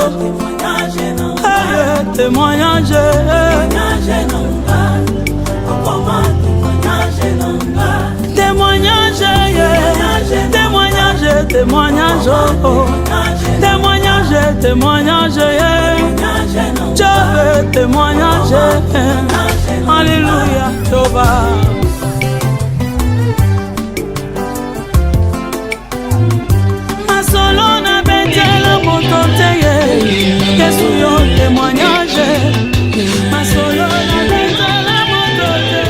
témoignage, témoignage, témoignage, témoignage, témoignage, témoignage, je veux témoignage, alléluia, Jéhovah. Masolo na betela mototeye, Yesu yo témoignage, masolo na betela mototeye.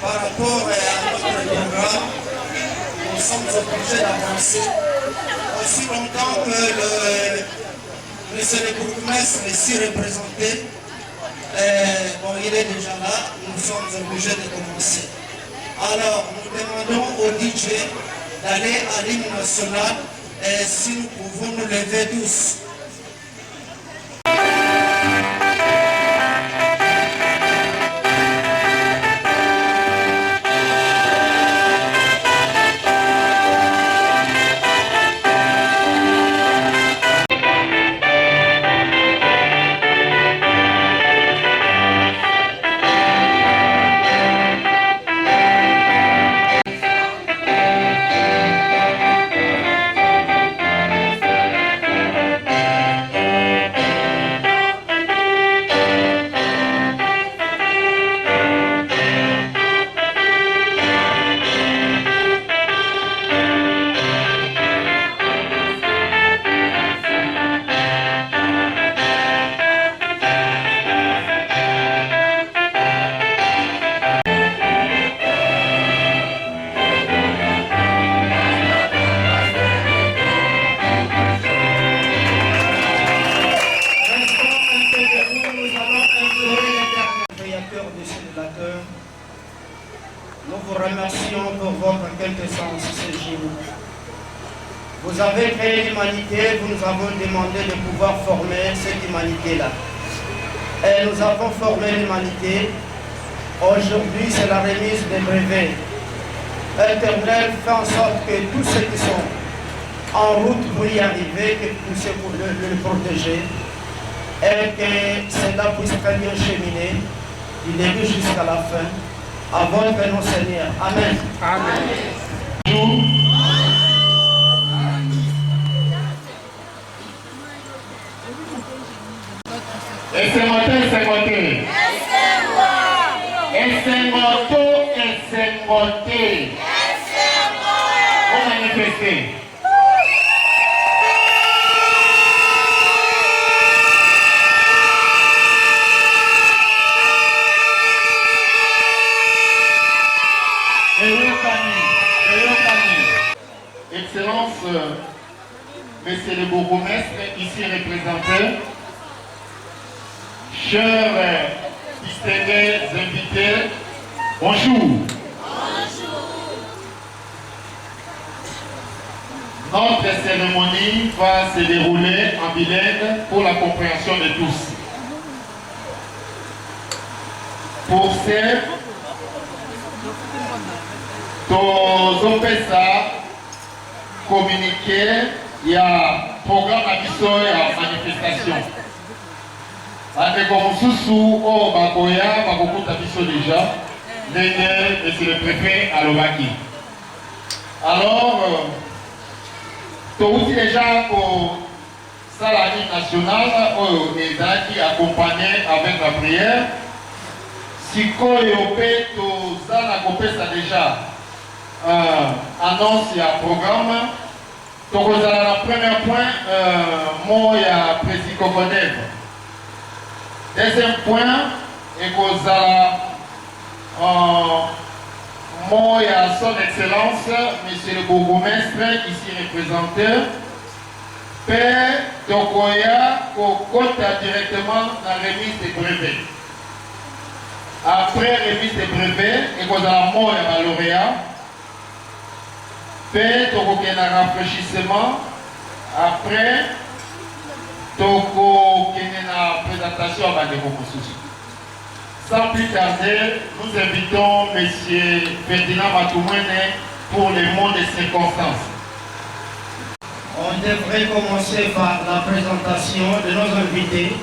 par rapport à notre programme, nous sommes obligés d'avancer. Aussi longtemps que le bourgmestre est si représenté, bon, il est déjà là, nous sommes obligés de commencer. Alors, nous demandons au DJ d'aller à l'hymne national et si nous pouvons nous lever tous. Nous vous remercions pour votre quintessence ce jour. Vous avez créé l'humanité, vous nous avons demandé de pouvoir former cette humanité-là. Et nous avons formé l'humanité. Aujourd'hui, c'est la remise des brevets. Éternel, fait en sorte que tous ceux qui sont en route pour y arriver, que vous puissiez le protéger et que cela puisse très bien cheminer du début jusqu'à la fin. À votre nom, Seigneur. Amen. Amen. Vou manifestar. Excellence, Monsieur le bourgmestre, ici représenté, chers distingués invités, bonjour. Notre cérémonie va se dérouler en bilingue pour la compréhension de tous. Pour ce, tozopesa communiqué, il y a programme abisso et manifestation. Bandeko mosusu o bakoya bakokuta biso déjà, ndenge monsieur le préfet alobaki. Alors, touti déjà au salarié national qui accompagné avec la prière. Sikoyo pe tozana kopesa déjà annonce ya programme. Tokozala na premier point mot ya président Kokodev. Deuxième point ekozala mot ya son excellence monsieur le bourgmestre ici représenté. Père Tokoya kokota directement la remise des brevets. Après remise des brevets, ekozala mot ya lauréat. Père Tokoya na rafraîchissement. Après Tokoya na présentation à Bandeko Mosusu. Sans plus tarder, nous invitons M. Ferdinand Matoumene pour les mots de circonstances. On devrait commencer par la présentation de nos invités,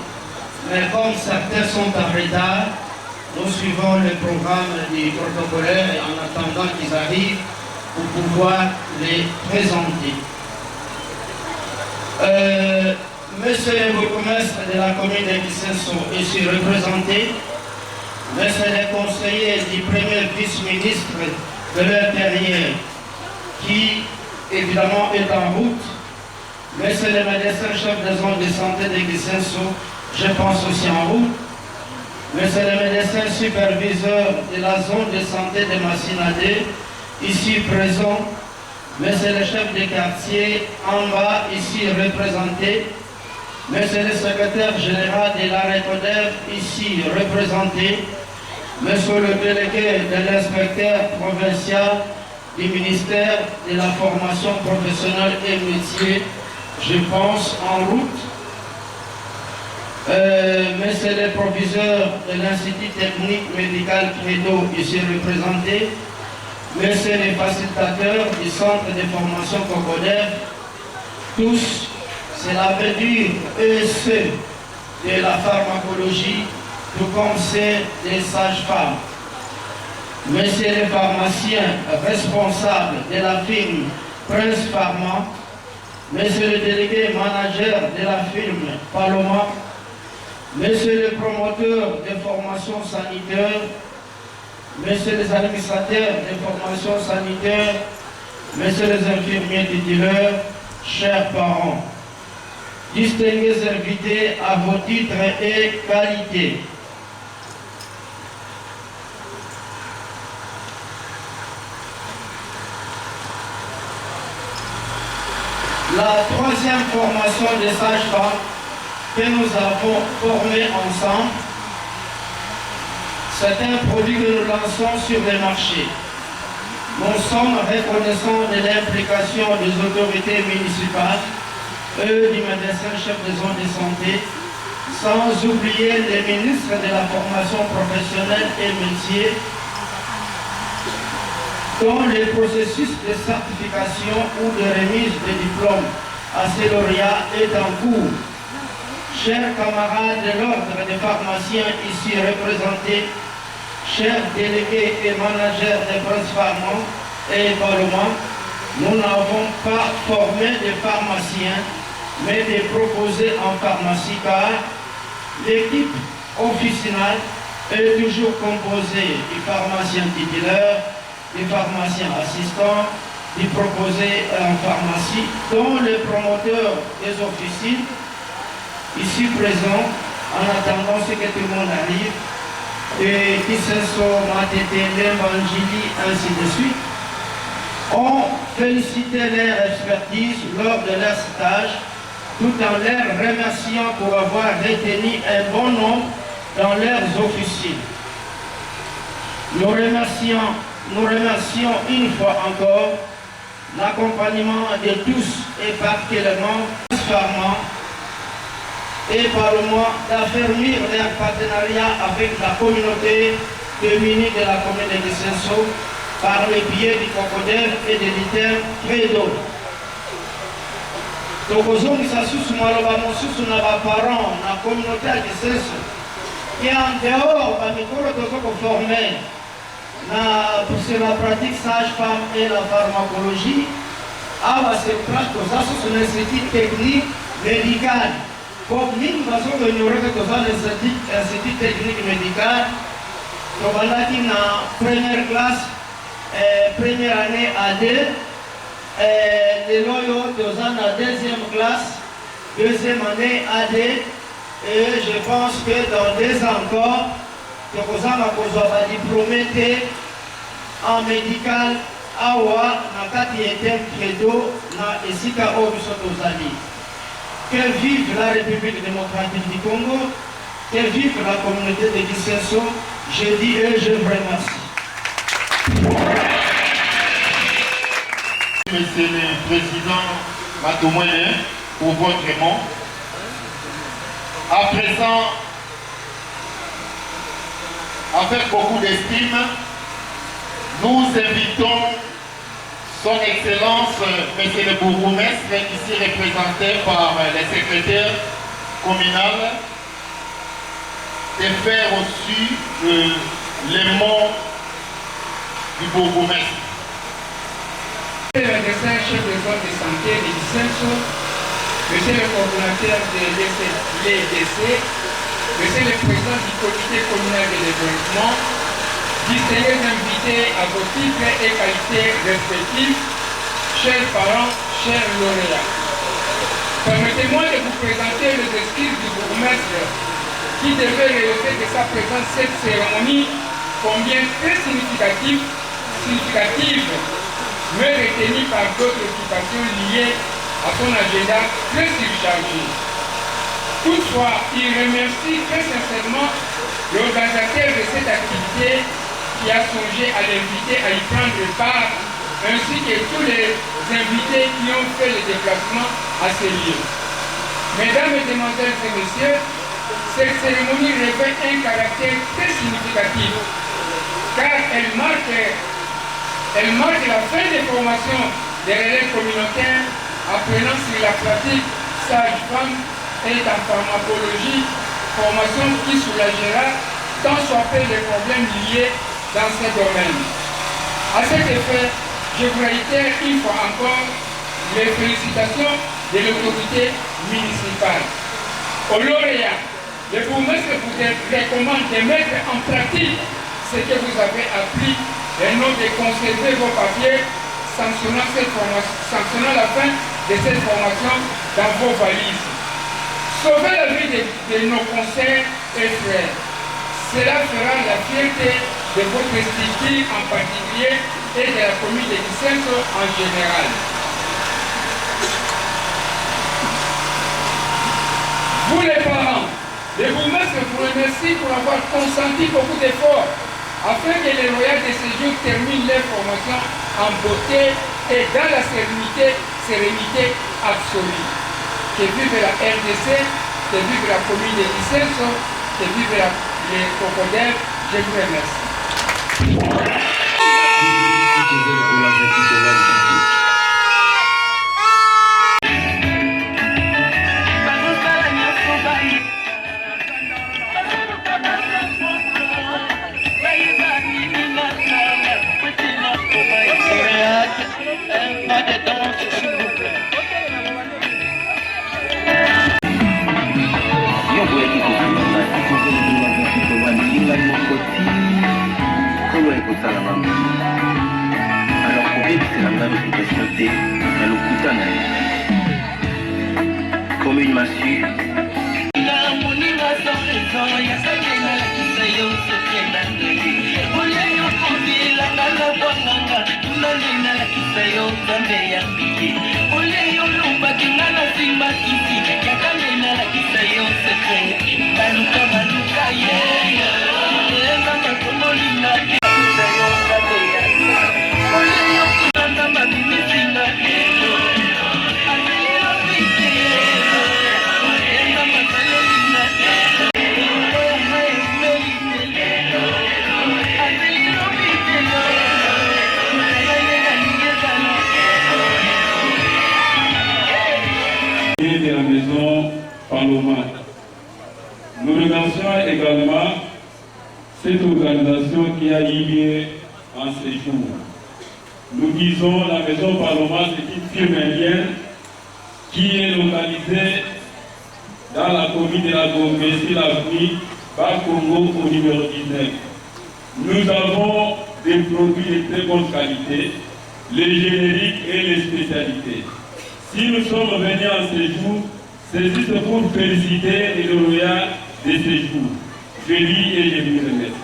mais comme certains sont en retard, nous suivons le programme du protocolaire et en attendant qu'ils arrivent pour pouvoir les présenter. Monsieur le bourgmestre de la commune de Kisenso est ici représenté. Monsieur le conseiller du premier vice-ministre de l'Intérieur qui évidemment est en route. Monsieur le médecin chef de zone de santé de Kisenso, je pense aussi en route. Monsieur le médecin superviseur de la zone de santé de Massinadé, ici présent. Monsieur le chef de quartier en bas, ici représenté. Monsieur le secrétaire général de la Recodev, ici représenté. Monsieur le délégué de l'inspecteur provincial du ministère de la formation professionnelle et métier, je pense en route. Monsieur le proviseur de l'Institut technique médical Credo, ici représenté. Monsieur les facilitateurs du centre de formation Kokodev, tous, cela veut dire ceux de la pharmacologie, tout comme ceux des sages-femmes. Monsieur les pharmaciens responsables de la firme Prince Pharma, monsieur le délégué manager de la firme Paloma, monsieur le promoteur de formation sanitaire, messieurs les administrateurs de formation sanitaire, messieurs les infirmiers titulaires, chers parents, distingués invités à vos titres et qualités. La troisième formation des sages-femmes que nous avons formée ensemble, c'est un produit que nous lançons sur le marché. Nous sommes reconnaissants de l'implication des autorités municipales, du médecin chef de zone de santé, sans oublier les ministres de la formation professionnelle et métier, dont le processus de certification ou de remise de diplôme à ces lauréats est en cours. Chers camarades de l'ordre des pharmaciens ici représentés, chers délégués et managers de Prince Pharma et Paloma, nous n'avons pas formé de pharmaciens, mais de proposés en pharmacie car l'équipe officinale est toujours composée du pharmacien titulaire, du pharmacien assistant, du proposé en pharmacie, dont le promoteur des officines, ici présent, en attendant ce que tout le monde arrive, et Kisenso, Matete, Lembanjili, ainsi de suite. ont félicité leur expertise lors de leur stage, tout en leur remerciant pour avoir retenu un bon nombre dans leurs officines. Nous remercions une fois encore l'accompagnement de tous et particulièrement Pharma et Parlement d'affermir leur partenariat avec la communauté féminine de la commune de Gisenso par le biais du Cocodel et de l'ITEM Credo. Tokozongisa susu maloba mosusu na baparents na communauté ya Gisenso et en dehors bamikolo tozokoforme sur la pratique sage-femme et la pharmacologie, c'est l'institut technique médical. Comme nous avons l'institut technique médical, nous avons la première classe, première année AD, les loyaux nous avons la deuxième classe, deuxième année AD, et je pense que dans 2 ans encore, nous avons diplômé en médical awa na kati yetem credo na esika obiso tozali. Que vive la République démocratique du Congo, que vive la communauté de Gisenso, je dis et je vous remercie. Monsieur le Président Matoumoué, pour votre nom. À présent, avec beaucoup d'estime, nous invitons Son Excellence, Monsieur le Bourgmestre, ici représenté par les secrétaires communaux, de faire aussi les mots du Bourgmestre. Monsieur le médecin chef de zone de santé de Gisenso, Monsieur le coordonnateur de l'EDC, Monsieur le président du comité communal de développement, distingués invités à vos titres et qualités respectifs, chers parents, chers lauréats. Permettez-moi de vous présenter les excuses du bourgmestre qui devait relever de sa présence cette cérémonie combien très significative, mais retenue par d'autres occupations liées à son agenda très surchargé. Toutefois, il remercie très sincèrement l'organisateur de cette activité qui a songé à l'inviter à y prendre part, ainsi que tous les invités qui ont fait le déplacement à ces lieux. Mesdames, Mesdemoiselles et Messieurs, cette cérémonie revêt un caractère très significatif, car elle marque la fin des formations des relais communautaires apprenant sur la pratique sage-femme et en pharmacologie, formation qui soulagera tant soit peu les problèmes liés dans ces domaines. À cet effet, je vous réitère une fois encore les félicitations de l'autorité municipale. Aux lauréats, le bourgmestre vous recommande de mettre en pratique ce que vous avez appris et non de conserver vos papiers sanctionnant la fin de cette formation dans vos valises. Sauvez la vie de nos conseils et frères. Cela fera la fierté de votre structure en particulier et de la commune de Gisenso en général. Vous les parents, le bourgmestre vous remercie pour avoir consenti beaucoup d'efforts afin que les lauréats de ce jour terminent leur formation en beauté et dans la sérénité absolue. Que vive la RDC, que vive la commune de Gisenso, que vive les crocodiles, je vous remercie. Comme une massue. De la maison Paloma. Nous remercions également cette organisation qui a eu lieu en ces jours. Nous disons la maison Paloma, c'est une firme indienne qui est localisée dans la commune de la Gombe, sur l'avenue Bas-Congo au numéro 19. Nous avons des produits de très bonne qualité, les génériques et les spécialités. Si nous sommes venus en séjour, c'est juste pour féliciter les lauréats de séjour. Je lis et je lui remercie.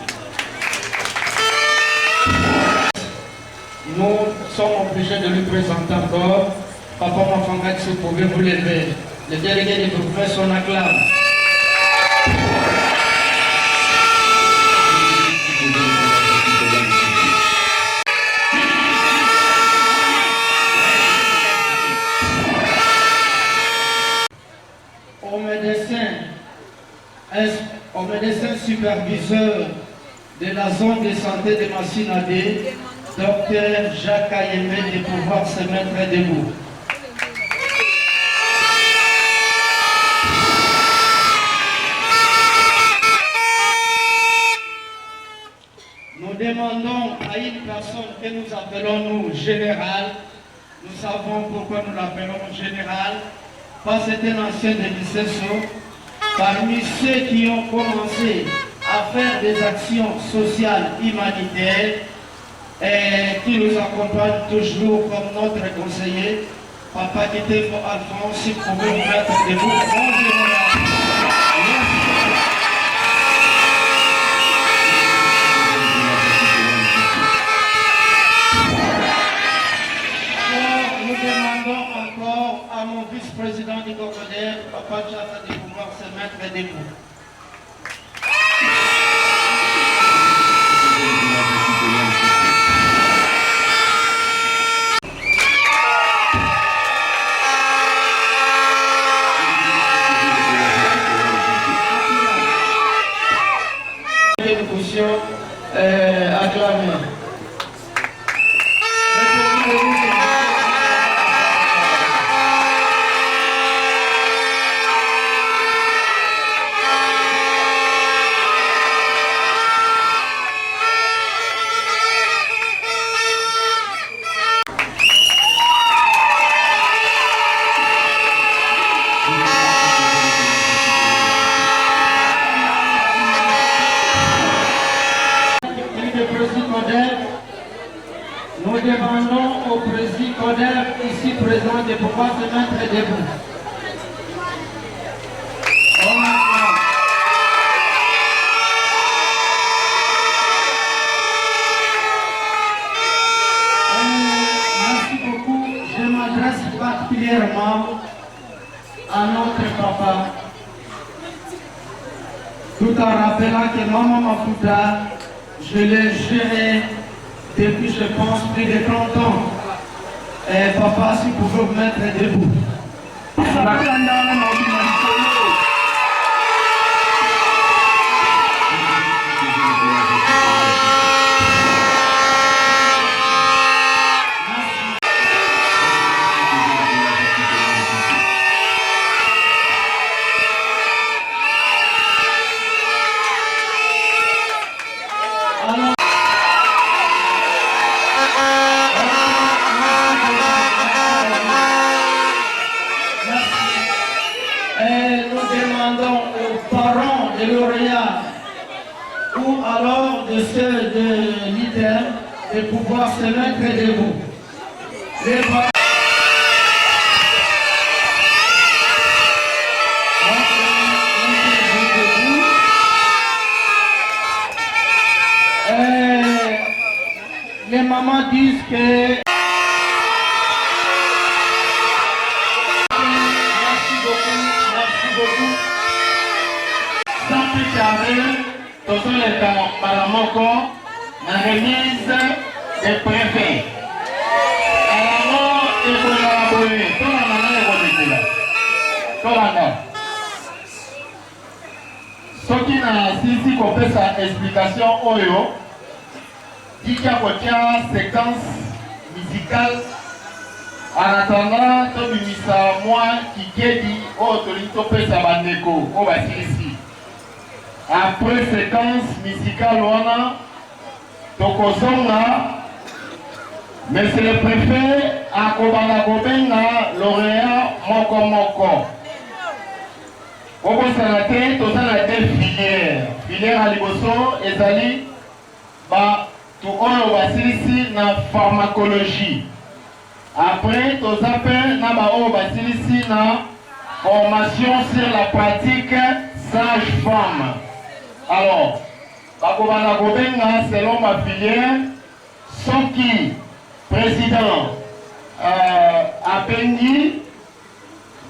Nous sommes obligés de lui présenter encore. Papa Mafanga, si vous pouvez vous lever. Les délégués du groupe son acclame. Au médecin superviseur de la zone de santé de Massinadé, Dr Jacques Ayemé, de pouvoir se mettre debout. Nous demandons à une personne que nous appelons nous général. Nous savons pourquoi nous l'appelons général, parce que c'est un ancien de Bissesso. Parmi ceux qui ont commencé à faire des actions sociales humanitaires et qui nous accompagnent toujours comme notre conseiller, Papa Kiteko Alphonse, si vous pouvez vous mettre debout. Nous demandons encore à mon vice-président du Cocodère, Papa Tchata, de pouvoir se mettre debout. Une caution acclamée. Nous demandons au président Coder ici présent de pouvoir se mettre debout. Merci beaucoup. Je m'adresse particulièrement à notre papa, tout en rappelant que Maman Mafuta, je l'ai géré depuis, je pense, plus de 30 ans. Et papa, si vous pouvez vous mettre debout. Ou alors de ceux de l'ITER de pouvoir se mettre debout. Les parents les mamans disent que... Merci beaucoup. Sans plus tarder, tous les temps, Malamoko, la remise des préfets. Alors, il faut l'élaborer. Tout le monde est là. Ce qui n'a ici qu'on fait sa explication, Oyo, dit qu'il y a une séquence musicale. En attendant, tout le ministère, moi, qui dit, oh, tu peux sa bandeko, oh, bah, ici. Après séquence musicale, on a Tokozonga, monsieur le préfet, à Kobana Kobenga, lauréat Moko. Au Bossanate, tout ça a des filières. Filière à Liboso, Ezali, bah, tout on va ici dans la pharmacologie. Après, tout ça fait dans la formation sur la pratique sage-femme. Alors, Bakobana Kobenga, selon ma filière, Soki, président, Abengi,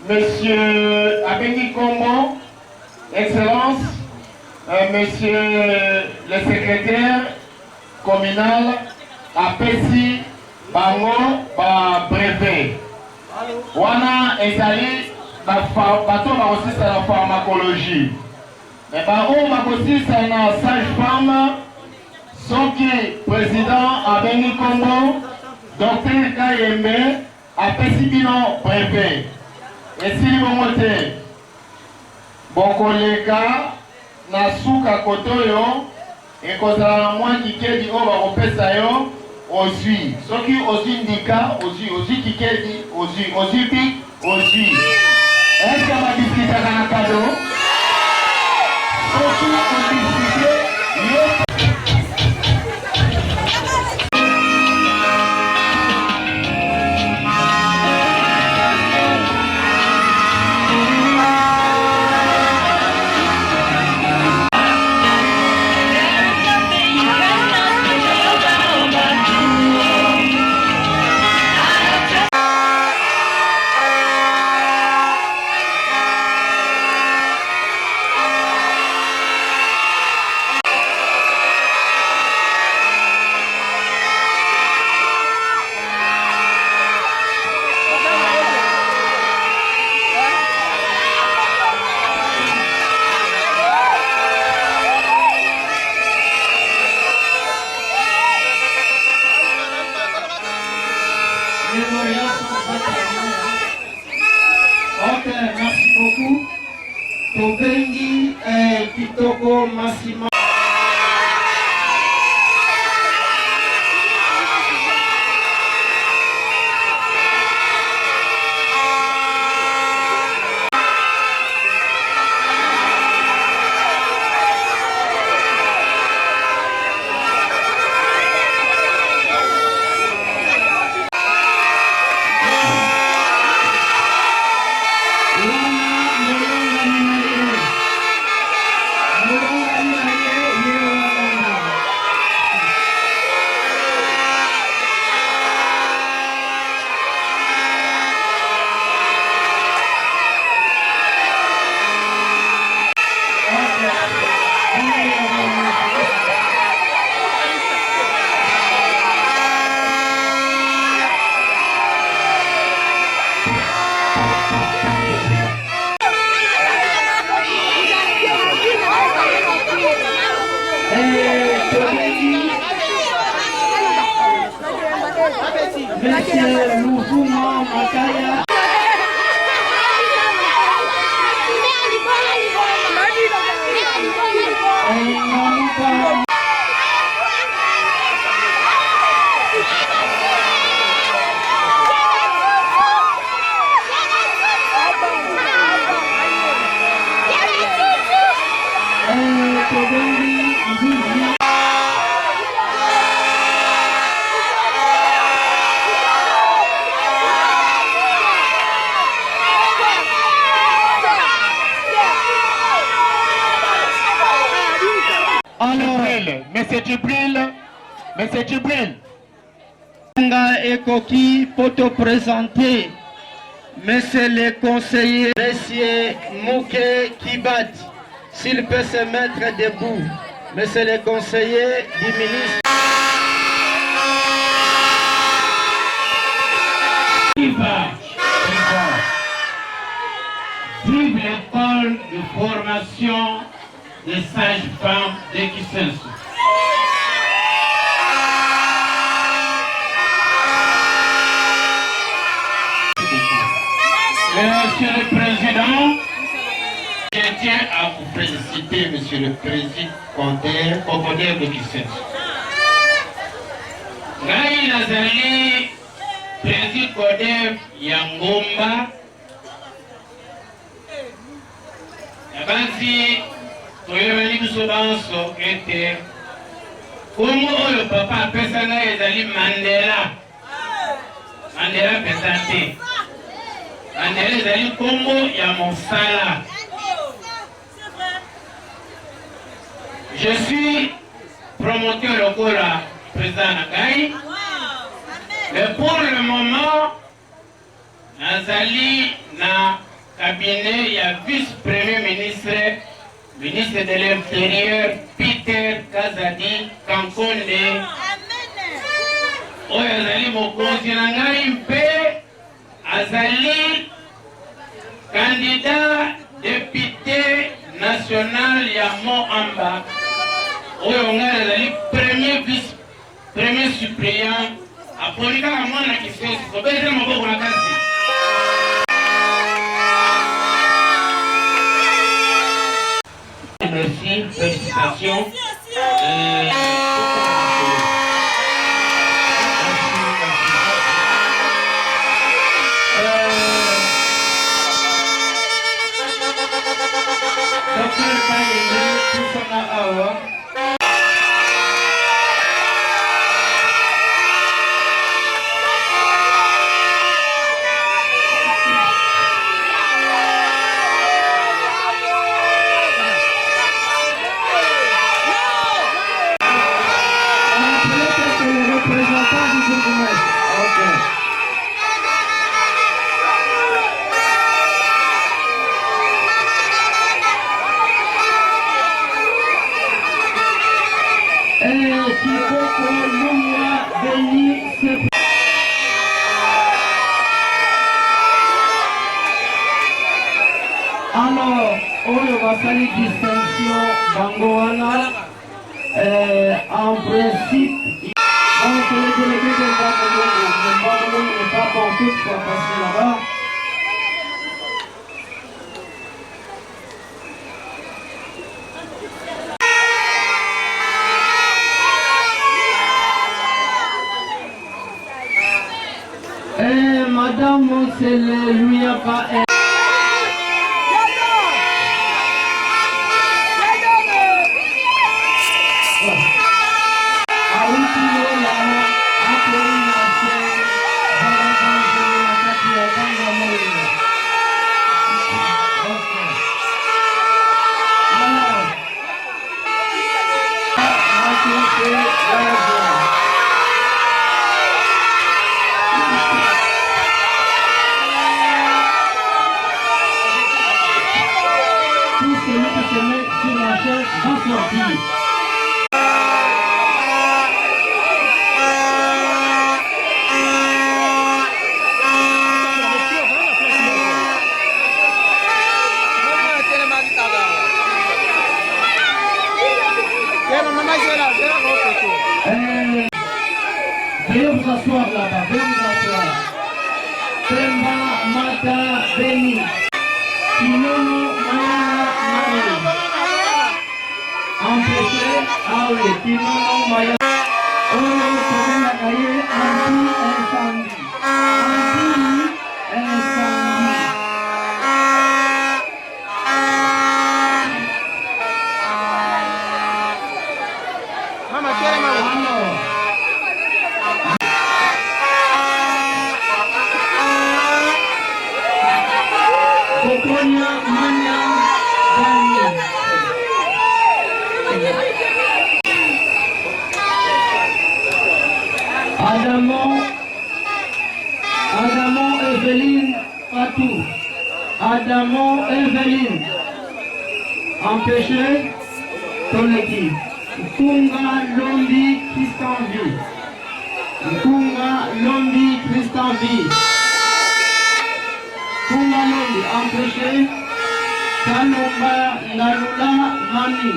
monsieur Abengi Kombo, Excellence, monsieur le secrétaire communal, Apesi, Bango, brevet. Wana Ezali, bateau va aussi la pharmacologie. Mais on va aussi la sage-femme, Soki, président Abengi Kombo, docteur Kayembe, Apesi Bino, brevet. Et si vous montez, bon collègue, Nasuka Kotoyo, et quand moi qui dit on va repérer yo, aussi. Ceux qui aussi indiquent, aussi qui dit, aussi pique, aussi. Est-ce qu'on va discuter dans un cadeau? Ceux qui ont discuté, merci beaucoup. Tobengi Kitoko Massima. Monsieur Louvuma Makaya. Alors, Monsieur Djibril, Et Koki pour te présenter, monsieur le conseiller, monsieur Mouké Kibat, s'il peut se mettre debout, monsieur le conseiller du ministre. Vive l'école de formation des sages-femmes de Kisensu. Monsieur le Président, je tiens à vous féliciter, Monsieur le Président Cocoder de Kisensu. Ngai nazali Président Cocoder Yangomba. Yabanzi toyebeli biso banso ete kombo oyo papa apesa ngai ezali Mandela. Mandela pesa te. Mandela ezali kombo ya mosala. Je suis promoteur lokola président na ngai. Mais pour le moment, nazali na cabinet, il y a vice-premier ministre, ministre de l'Intérieur, Peter Kazadi Kankonde. Oyo azali mokonzi na ngai mpe azali candidat député national ya Moamba. Oyo ngai azali premier suppléant. Aponika na mwana Kisensu, kobeza maboko na kazi. Merci, félicitations. Alors, on va faire une distinction Bangoana. En principe, donc les délégués de Bangoana n'est pas bon tout pour passer là-bas. Madame, c'est le Louis-Apa. Veuillez vous asseoir là-bas, veuillez vous asseoir. Pemba Mata Beni, Kinono Maya Maya. Empêché, ah oui, Kinono Maya. Oh, c'est la cahier anti-incendie. Anti-incendie. Mama, quiere mama. Adamo Evelyne Fatou. Adamo Evelyne. Empêché. Toleki. Kunga Lombi Christian V. Kunga Lombi Christian V. Kunga Lombi empêché. Kalomba Ngalula Mami.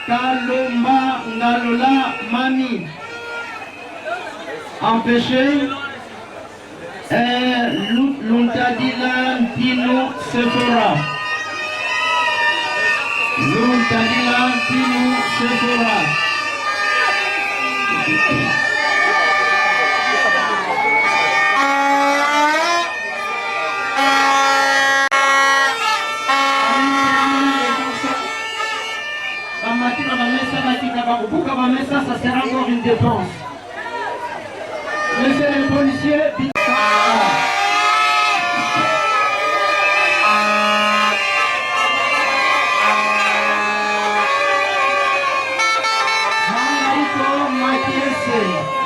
Kalomba Ngalula Mami. Empêché. Luntadila Tino Sephora. Luntadila Tino Sephora. Ça sera encore une dépense. Monsieur le policier,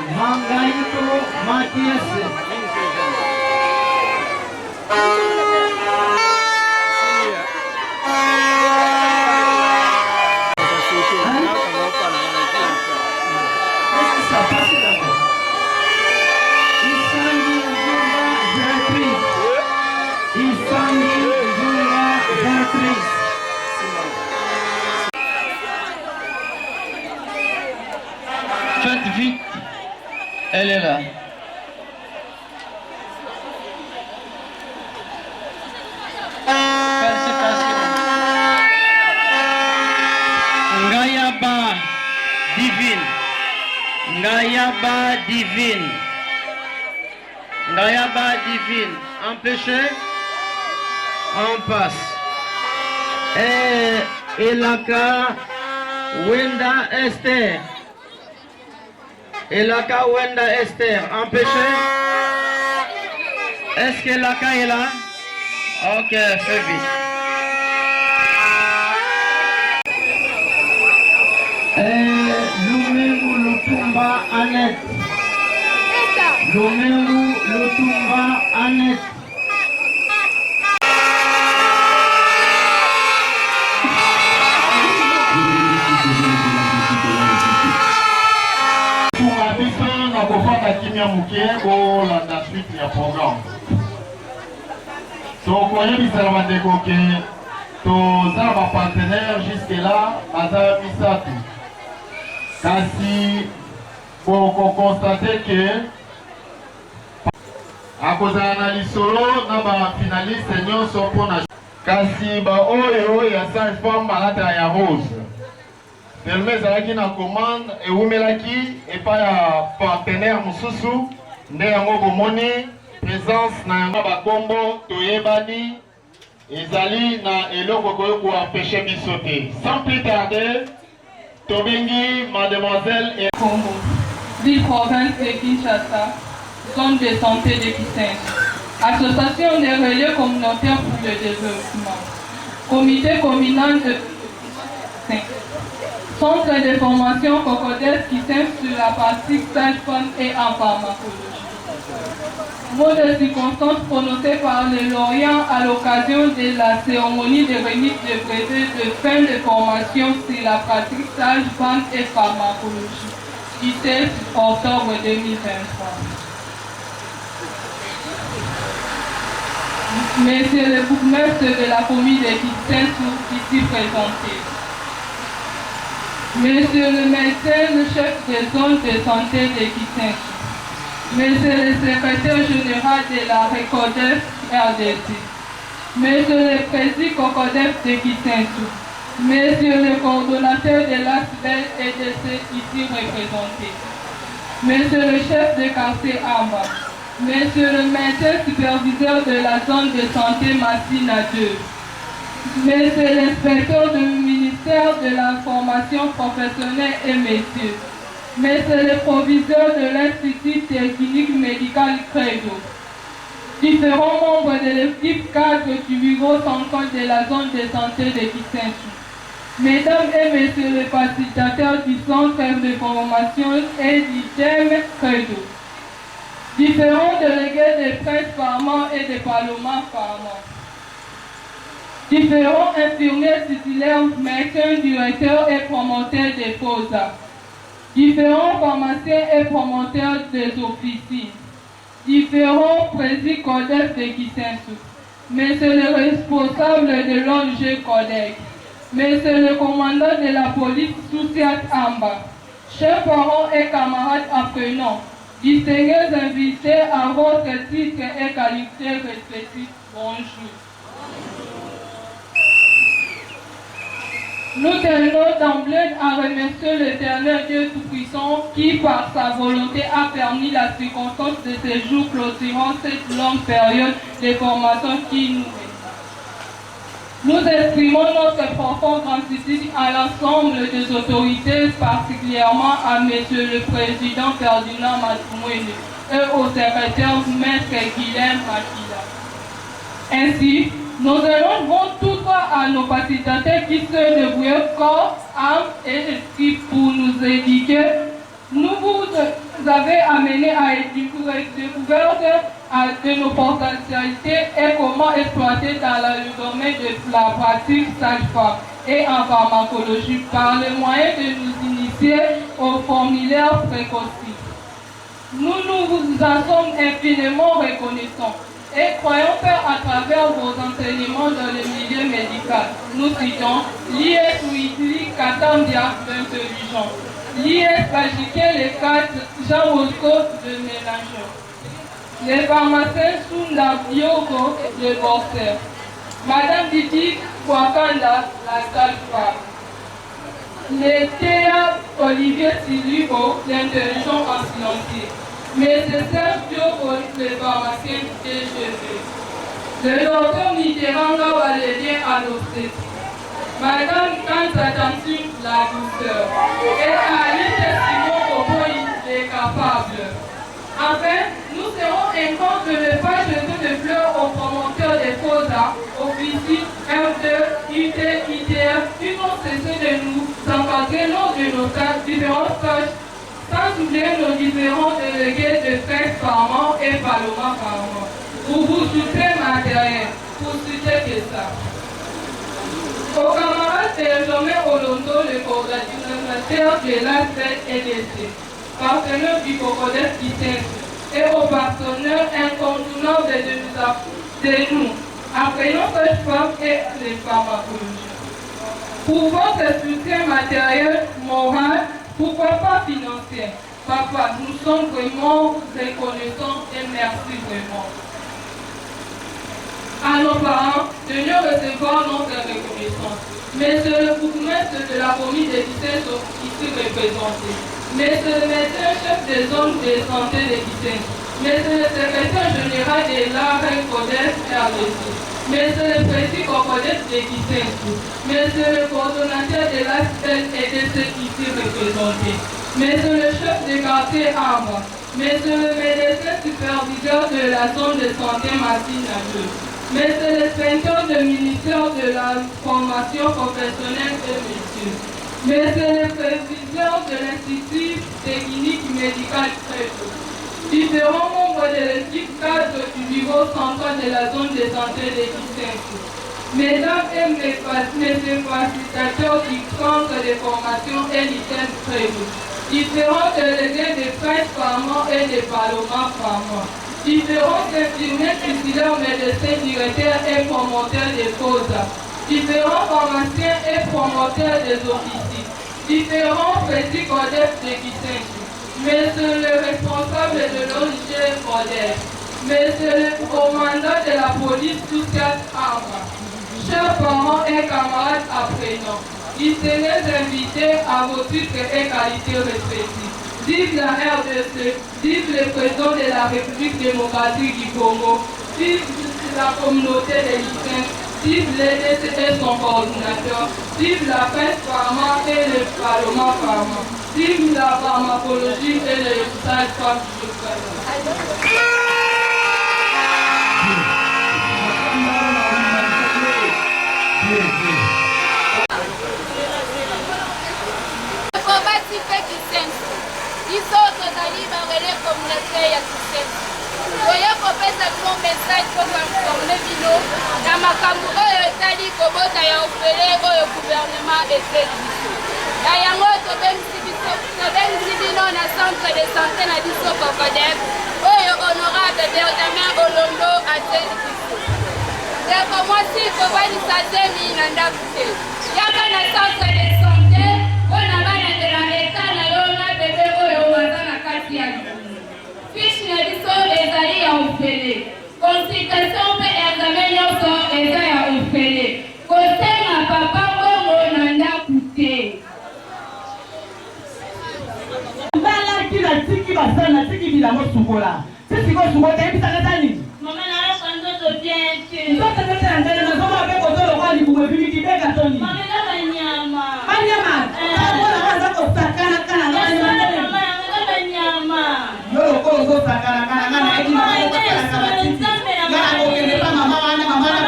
Mangaito Matiese. Faites vite, elle est là. Félicitations. Ngayaba divine. Ngayaba divine. Ngayaba divine. Empêché, on passe. Et Elaka Wenda Esther. Elaka Wenda Esther, empêché. Est-ce que Elaka est là? Ok, fais vite. Lumengu Lutumba Annette. Lumengu Lutumba Annette. Kimia Mouké pour la suite du programme. Donc, on y a tous nos partenaires jusque-là, Mazar Misatu. Kasi, pour constater que, à cause de l'analyse solo, nous avons finaliste, nous sommes pour la Kasi, il y a 5 femmes à la rose. Telme zalaki na commande et wumelaki et pas ya partenaire mususu nde yango bomoni présence na yango bakombo toyebani ezali na eloko koyo ko empêcher biso te. Sans plus tarder, tobengi mademoiselle et Congo, ville province de Kinshasa, zone de santé de Kisenyi, association des relais communautaires pour le développement, comité communal de centre de formation COCODES qui s'installe sur la partie sage-femme et en pharmacologie. Mot de circonstance prononcé par le lauréat à l'occasion de la cérémonie de remise de brevet de fin de formation sur la pratique sage-femme et pharmacologie du 16 octobre 2023. Monsieur le bourgmestre de la commune de Kisenyi ici présenté. Monsieur le médecin, le chef de zone de santé de Kisenyi. Monsieur le secrétaire général de la COCODES RDC. Monsieur le président COCODES de Kisenyi. Monsieur le coordonnateur de l'ASBEL EDC ici représenté. Monsieur le chef de quartier Amba. Monsieur le médecin superviseur de la zone de santé Massina 2. Monsieur l'inspecteur du ministère de la formation professionnelle et messieurs, Monsieur le proviseur de l'Institut technique médical Credo, différents membres de l'équipe cadre du bureau central de la zone de santé de Kisenyi, Mesdames et messieurs les facilitateurs du centre de formation et du thème Credo, différents délégués des presse Pharma et des Paloma Pharma, différents infirmiers titulaires, médecins, directeurs et promoteurs des FOSA, différents pharmaciens et promoteurs des officines, différents présidents CODEF de Kisensu, monsieur le responsable de l'ONG CODEC, monsieur le commandant de la police Souciat Amba, chers parents et camarades apprenants, distingués invités à votre titre et qualité respectifs, bonjour. Nous tenons d'emblée à remercier l'Éternel Dieu Tout-Puissant qui, par sa volonté, a permis la circonstance de ces jours clôturant cette longue période de formation qui nous est. Nous exprimons notre profond gratitude à l'ensemble des autorités, particulièrement à M. le Président Ferdinand Matoumoué et au secrétaire Maître Guilhem Makila. Ainsi, nous allons toutefois à nos facilitateurs qui se débrouillent corps, âme et esprit pour nous éduquer. Nous vous avez amené à découvrir de nos potentialités et comment exploiter dans le domaine de la pratique sage-femme et en pharmacologie par le moyen de nous initier au formulaire précocité. Nous vous en sommes infiniment reconnaissants. Et croyons faire à travers vos enseignements dans le milieu médical. Nous citons l'IS Witli Katandia d'intelligence, l'IS Kajiké les 4 Jean Bosco de Mélanchon, les pharmaciens Sunda Biogo de Boxer, Madame Didi Wakanda, la sage-femme, les Théa Olivier Silubo, l'intelligence en financier. Mais c'est Sergio pour les pharmaciens DGV. Le docteur Mitterrand Valérie à l'obstétrique. Madame Kantatansu, la douceur. Et Alice Simon Kopoï, les capables. Enfin, nous serons incomptes de ne pas jeter de fleurs aux promoteurs des FOSA, officines, R2, IT, ITF, qui n'ont cessé de nous encadrer lors de nos différentes tâches, sans oublier nos différents délégués de presse Pharma et Paloma Pharma, pour vous soutenir matériel, pour citer que ça. Aux camarades Benjamin Olondo, le coordinateur de l'ASPED-EDC, partenaire du COCODEF Kisensu, et aux partenaires incontournables de nous, apprenons sage-femme et les pharmacologies. Pour votre soutien matériel, moral, pourquoi pas financier? Papa, nous sommes vraiment reconnaissants et merci vraiment. À nos parents de nous recevoir notre reconnaissance. Monsieur le bourgmestre de la commune de Kisensu ici représenté. Monsieur le médecin chef des zones de santé de Kisensu. Monsieur le secrétaire général de l'AREC CODEF RDC. Monsieur le président CODEF de Kisensu. Monsieur le coordonnateur de l'ASPED-EDC ici représenté. Monsieur le chef de quartier Arbre. Monsieur le médecin superviseur de la zone de santé Massine à 2. Monsieur le inspecteur du ministère de la formation professionnelle et médecine. Monsieur le président de l'Institut technique médical Credo. Différents membres de l'équipe cadre du bureau central de la zone de santé de Kisensu. Mesdames et messieurs facilitateurs du centre de formation et l'ITEM Credo. Différents délégués de presse Pharma et de Paloma Pharma. Différents infirmiers titulaires, médecins, directeurs et promoteurs des FOSA. Différents pharmaciens et promoteurs des officines. Différents présidents CODEF de Kisensu. Monsieur le responsable de l'ONG CODEF. Monsieur le commandant de la police Souciat Amba. Chers parents et camarades apprenants, distingués invités à vos titres et qualités respectives. Vive la RDC, vive le président de la République démocratique du Congo, vive la communauté de l'ICEN, vive l'EDC et son coordinateur, vive la presse Pharma et le Paloma Pharma, vive la pharmacologie et le sage-femme du Canada. mwasi pe Kisenso biso tozali barele communauté ya Kisenso toye kopesa bino message po bainforme bino na makambo oyo etali kobota ya ofele oyo gouvernement eseli biso na yango tobengisi bino na centre de santé na biso Cocodep oyo honorable Benjamin Olondo ateli biso ndeko mwasi kobwanisa zemi na ndako te yaka na centre de santé mpona banatela eta na yo na bebe oyo waza na kati ya fiche na biso ezali ya ofele consultation mpe examen nyonso eza ya ofele kosenga papa bongo na ndako te mbalaki na tiki basana tiki bilamo sukola tisiko sukola tayebisaka eza nini mama nayoka nzoto bien te nzoto tete na ndele nazoma mpe kotoloka libumu ebimiki beka toni mamela banyama banyama mpona baza kosakana kana banyama yoloko ozosakana kana kana ekinaakokende pa mama wana mama wana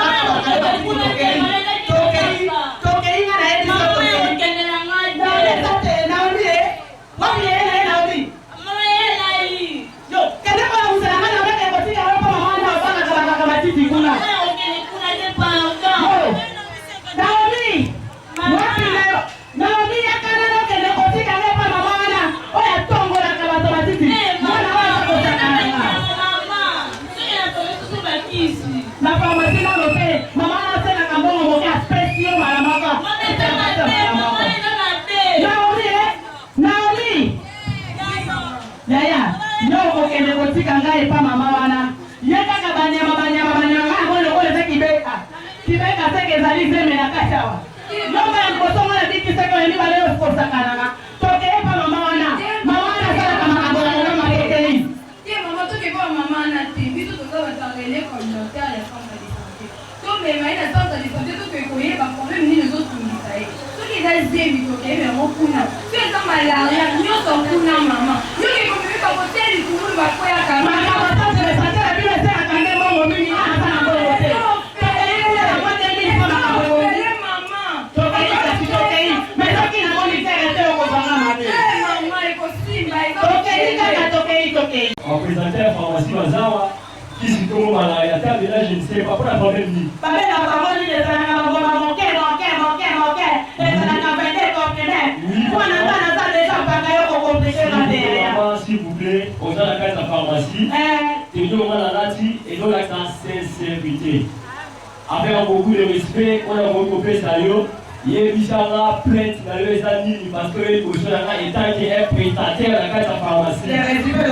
tokei nga na ngai pa mama wana yekaka banyama ngolo kole sekibeka kibeka seke zali zeme na kachawa noma ya kosomo na diki seke ni baleo kosakananga toke pa mama wana sala kama ngolo ngoma ketei ti mama toke pa mama na ti biso to ba tangele communautaire ya femme de santé to me mai na centre de santé to ke koye ba problème ni les autres ministères to ki za zemi to ke me mokuna to eza malaria nyoto kuna mama yo ke komi ba hoteli kumulu ba koya kama en présentant la pharmacie Bazawa qui se trouve à la table là je ne sais pas pour la problème ni s'il vous plaît on a la carte de pharmacie et nous on a la lati et donc la sincérité avec beaucoup de respect on a beaucoup de sérieux il y a plainte dans les amis parce que les cochons là étant qui est prestataire la carte de pharmacie les résumés de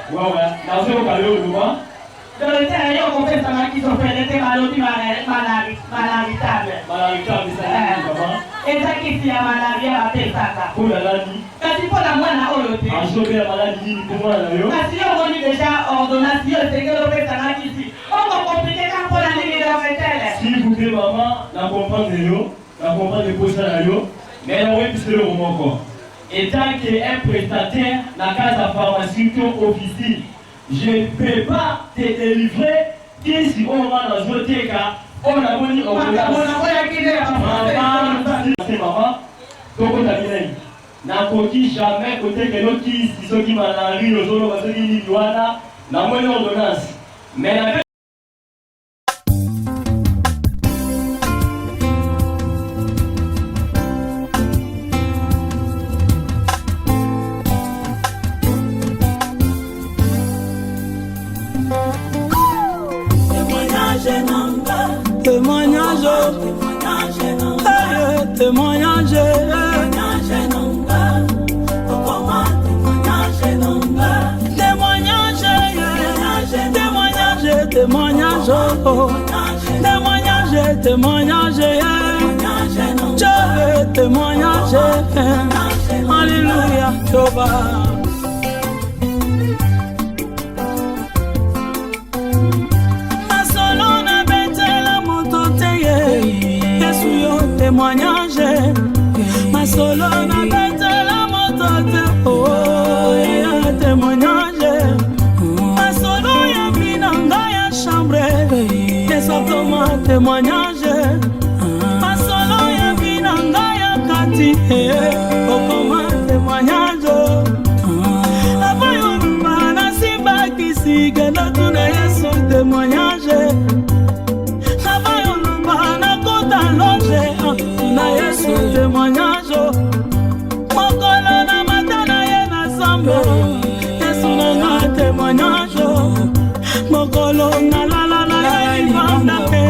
dans ce cas dans le terrain on fait ça qui sont fait des maladies malaritables et ça qui est la maladie à pesaka pour la maladie kasi pour la mwana olote en choper la maladie pour moi là yo kasi on dit déjà ordonnation c'est que le pesaka ici on va compliquer quand pour la ligne de l'hôpital s'il vous plaît maman la comprendre les poser là yo mais là oui puisque le moment encore étant qu'un prestataire la case de pharmacie officielle je ne peux pas te délivrer qui si on va dans un cas on a bonne maman toko tabinai na koki jamais côté que l'autre qui si ceux qui malarie aux autres parce qu'ils n'y voient na moins ordonnance mais la témoignage témoignage alléluia toba masolona betela moto teye yesu yo témoignage masolona betela moto te oh témoignage masolo ya binanga ya chambre esotoma témoignage masolo ya binanga ya kati Yesu témoignage mokolo na matana ye na sambo Yesu nanga témoignage mokolo na la la la la ibanda pe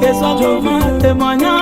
Yesu jova témoignage